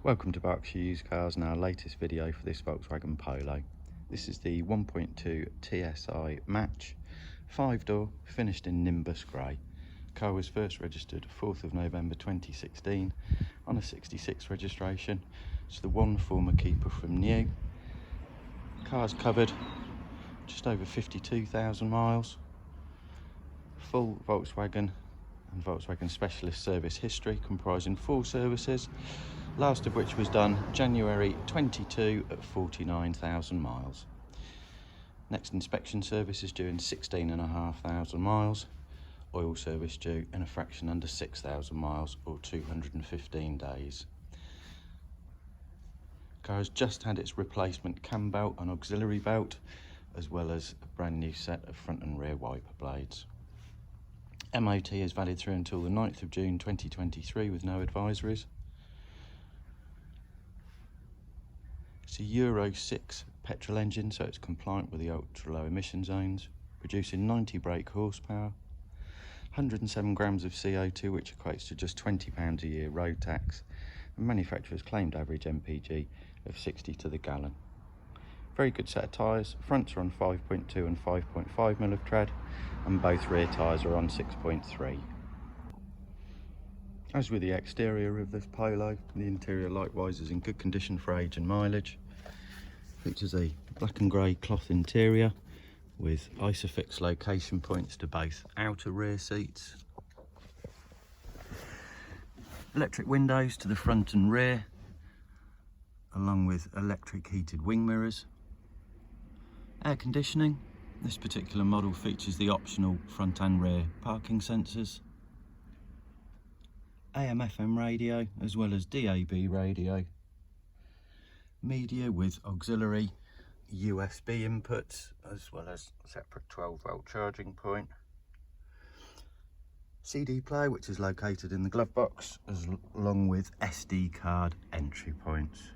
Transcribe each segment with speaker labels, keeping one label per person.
Speaker 1: Welcome to Berkshire Used Cars and our latest video for this Volkswagen Polo. This is the 1.2 TSi Match, 5-door, finished in Nimbus Grey. The car was first registered 4th of November 2016 on a 66 registration. It's the one former keeper from new. Car's covered just over 52,000 miles. Full Volkswagen and Volkswagen specialist service history comprising 4 services, last of which was done January 22 at 49,000 miles. Next inspection service is due in 16,500 miles. Oil service due in a fraction under 6,000 miles or 215 days. Car has just had its replacement cam belt and auxiliary belt, as well as a brand new set of front and rear wiper blades. MOT is valid through until the 9th of June 2023 with no advisories. It's a Euro 6 petrol engine, so it's compliant with the ultra low emission zones, producing 90 brake horsepower, 107 grams of CO2, which equates to just £20 a year road tax, and manufacturer's claimed average MPG of 60 to the gallon. Very good set of tyres. Fronts are on 5.2 and 5.5mm of tread, and both rear tyres are on 6.3. As with the exterior of this Polo, the interior likewise is in good condition for age and mileage. Features a black and grey cloth interior with Isofix location points to both outer rear seats. Electric windows to the front and rear, along with electric heated wing mirrors. Air conditioning. This particular model features the optional front and rear parking sensors. AM/FM radio as well as DAB radio. Media with auxiliary USB inputs as well as separate 12-volt charging point. CD player, which is located in the glove box, along with SD card entry points.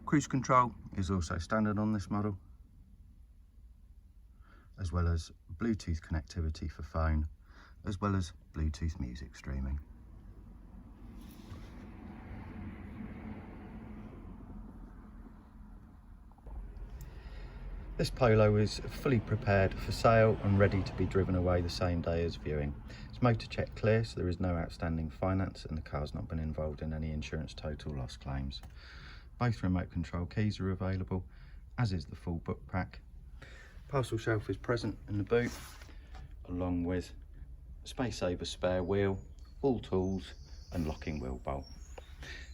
Speaker 1: Cruise control is also standard on this model, as well as Bluetooth connectivity for phone, as well as Bluetooth music streaming. This Polo is fully prepared for sale and ready to be driven away the same day as viewing. It's motor check clear, so there is no outstanding finance and the car's not been involved in any insurance total loss claims. Both remote control keys are available, as is the full book pack. Parcel shelf is present in the boot, along with space saver spare wheel, all tools and locking wheel bolt.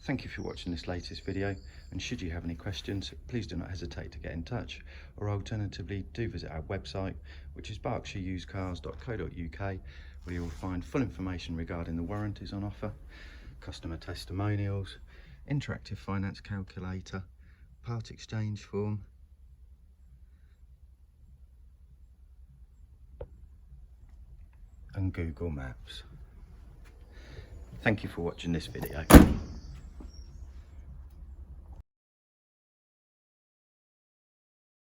Speaker 1: Thank you for watching this latest video, and should you have any questions, please do not hesitate to get in touch, or alternatively do visit our website, which is berkshireusedcars.co.uk, where you will find full information regarding the warranties on offer, customer testimonials, interactive finance calculator, part exchange form, and Google Maps. Thank you for watching this video.